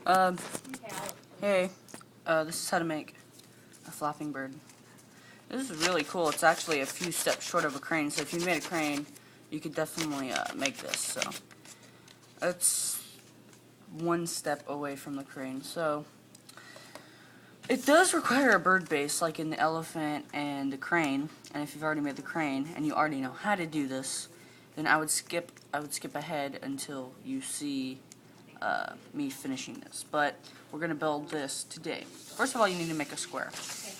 Um, hey, this is how to make a flapping bird. This is really cool. It's actually a few steps short of a crane, so if you made a crane, you could definitely make this. So it's one step away from the crane. So it does require a bird base, like in the elephant and the crane. And if you've already made the crane and you already know how to do this, then I would skip ahead until you see me finishing this. But we're gonna build this today. First of all, you need to make a square.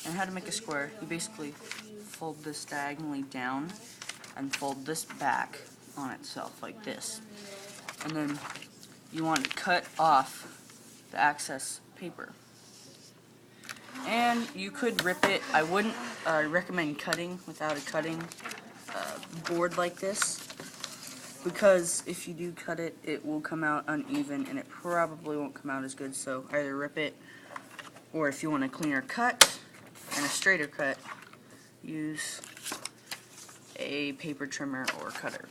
And how to make a square, you basically fold this diagonally down and fold this back on itself like this. And then you want to cut off the excess paper. And you could rip it. I wouldn't recommend cutting without a cutting board like this, because if you do cut it, it will come out uneven and it probably won't come out as good. So either rip it, or if you want a cleaner cut and a straighter cut, use a paper trimmer or cutter.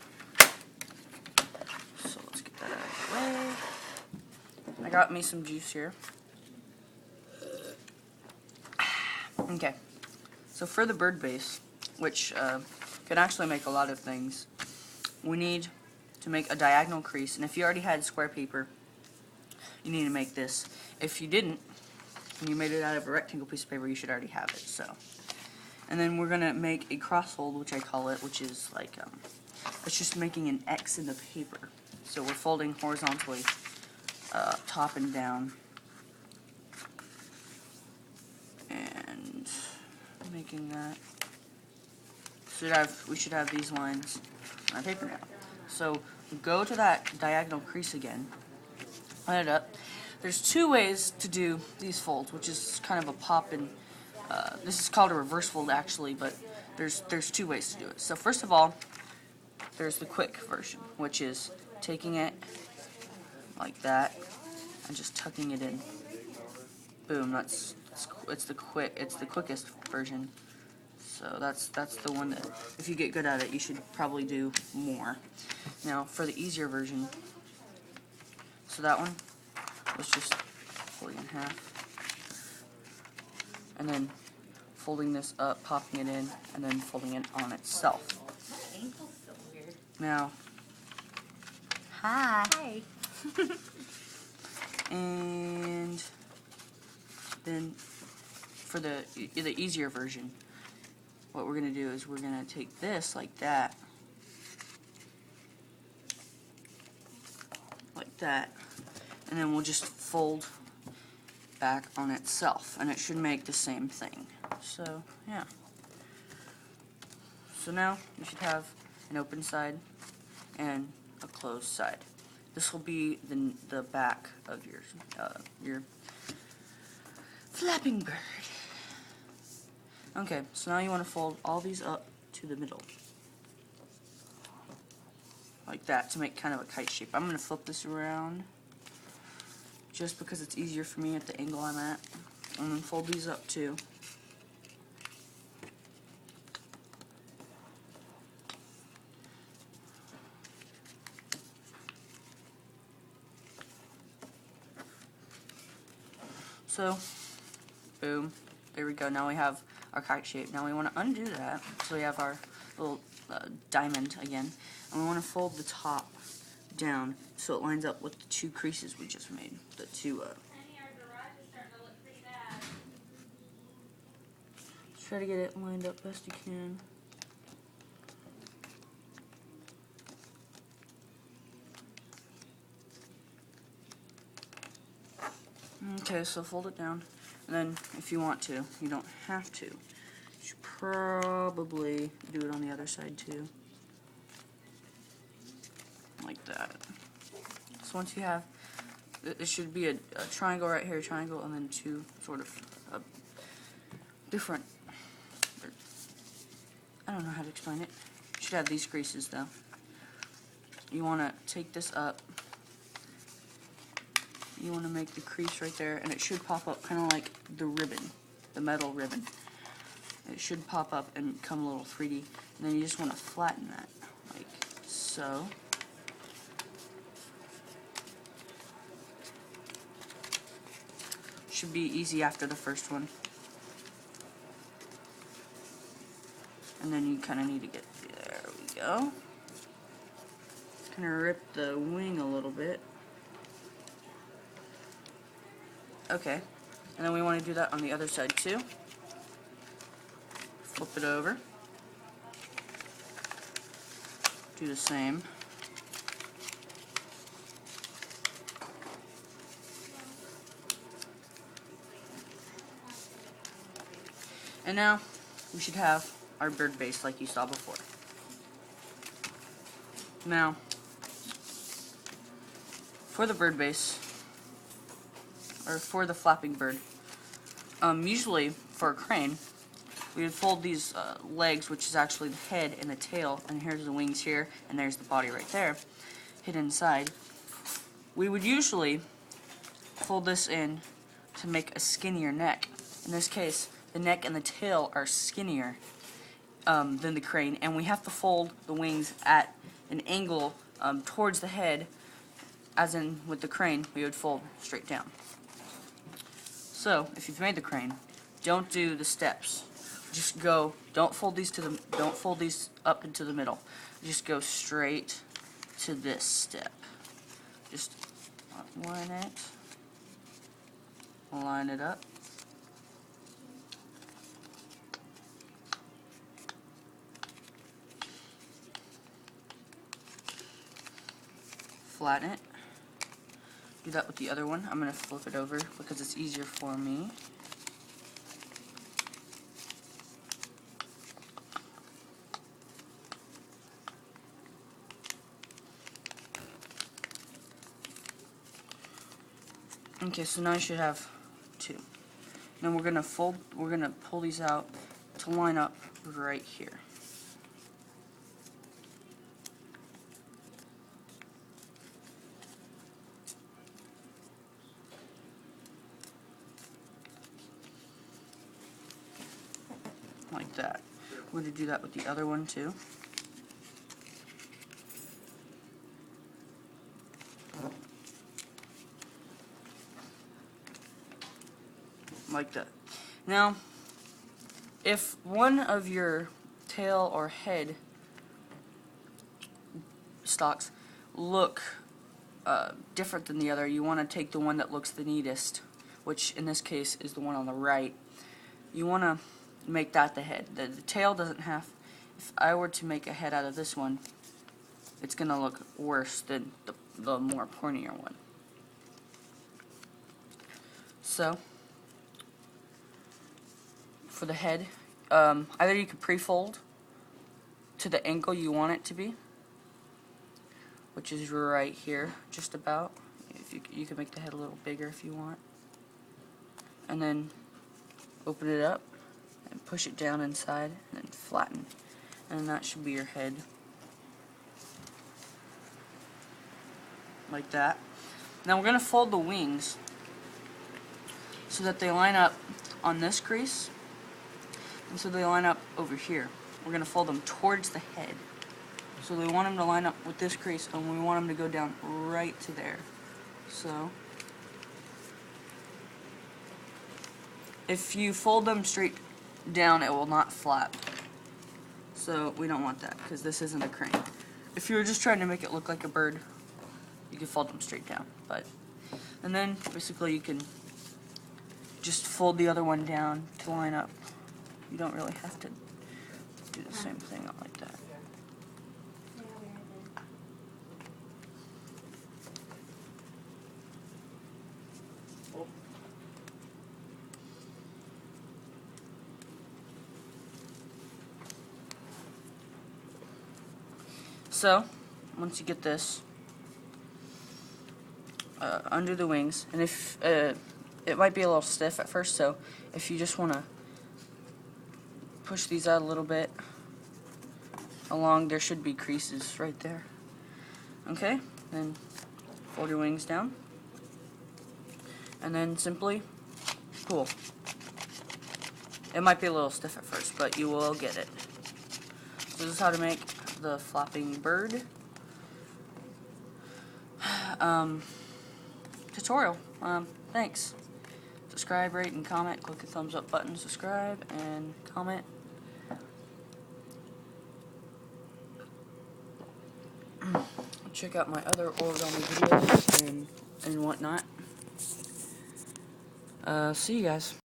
So let's get that out of the way. I got me some juice here. Okay, so for the bird base, which can actually make a lot of things, we need to make a diagonal crease. And if you already had square paper, you need to make this. If you didn't, and you made it out of a rectangle piece of paper, you should already have it. So, and then we're gonna make a cross fold, which I call it, which is like it's just making an X in the paper. So we're folding horizontally, top and down, and making that. We should have these lines on our paper now. So go to that diagonal crease again, line it up. There's two ways to do these folds, which is kind of a pop and this is called a reverse fold actually, but there's two ways to do it. So first of all, there's the quick version, which is taking it like that and just tucking it in. Boom, it's the quickest version. So that's the one that, if you get good at it, you should probably do more. Now for the easier version, so that one was just folding in half, and then folding this up, popping it in, and then folding it on itself. My ankle's so weird. Now, hi. And then for the easier version, what we're going to do is we're going to take this like that, and then we'll just fold back on itself, and it should make the same thing. So, yeah. So now you should have an open side and a closed side. This will be the back of your flapping bird. Okay, so now you want to fold all these up to the middle, like that, to make kind of a kite shape. I'm going to flip this around just because it's easier for me at the angle I'm at, and then fold these up too. So, boom, there we go. Now we have our kite shape. Now we want to undo that, so we have our little diamond again, and we want to fold the top down so it lines up with the two creases we just made. The two. Try to get it lined up best you can. Okay, so fold it down, and then if you want to, you don't have to. You should probably do it on the other side too, like that. So once you have, it should be a triangle right here, triangle, and then two sort of different, I don't know how to explain it. You should have these creases though. You want to take this up. You want to make the crease right there, and it should pop up kind of like the ribbon, the metal ribbon. It should pop up and come a little 3D, and then you just want to flatten that, like so. should be easy after the first one. And then you kind of need to get, there we go. Kind of rip the wing a little bit. Okay, and then we want to do that on the other side too. Flip it over. Do the same. And now we should have our bird base like you saw before. Now, for the bird base, or for the flapping bird, usually for a crane, we would fold these legs, which is actually the head and the tail, and here's the wings here, and there's the body right there, hidden inside. We would usually fold this in to make a skinnier neck. In this case, the neck and the tail are skinnier than the crane, and we have to fold the wings at an angle towards the head, as in with the crane, we would fold straight down. So, if you've made the crane, don't do the steps. Just go. Don't fold these up into the middle. Just go straight to this step. Just line it up. Flatten it. Do that with the other one. I'm going to flip it over because it's easier for me. Okay, so now I should have two. Now we're going to pull these out to line up right here. Like that. We're going to do that with the other one too. Like that. Now, if one of your tail or head stalks look different than the other, you want to take the one that looks the neatest, which in this case is the one on the right. You want to make that the head. The tail doesn't have, if I were to make a head out of this one, it's going to look worse than the more pointier one. So, for the head, either you could pre-fold to the angle you want it to be, which is right here, just about. If you can make the head a little bigger if you want, and then open it up and push it down inside, and then flatten, and that should be your head, like that. Now we're going to fold the wings so that they line up on this crease. And so they line up over here. We're going to fold them towards the head. So we want them to line up with this crease, and we want them to go down right to there. So, if you fold them straight down, it will not flap. So we don't want that, because this isn't a crane. If you were just trying to make it look like a bird, you could fold them straight down. And then, basically, you can just fold the other one down to line up. You don't really have to do the same thing like that. So, once you get this, under the wings, and if it might be a little stiff at first, so if you just want to push these out a little bit along, there should be creases right there. Okay, then fold your wings down, and then simply pull. It might be a little stiff at first, but you will get it. So this is how to make the flapping bird tutorial. Thanks. Subscribe, rate, and comment. Click the thumbs up button, subscribe, and comment. Check out my other origami videos and whatnot. See you guys.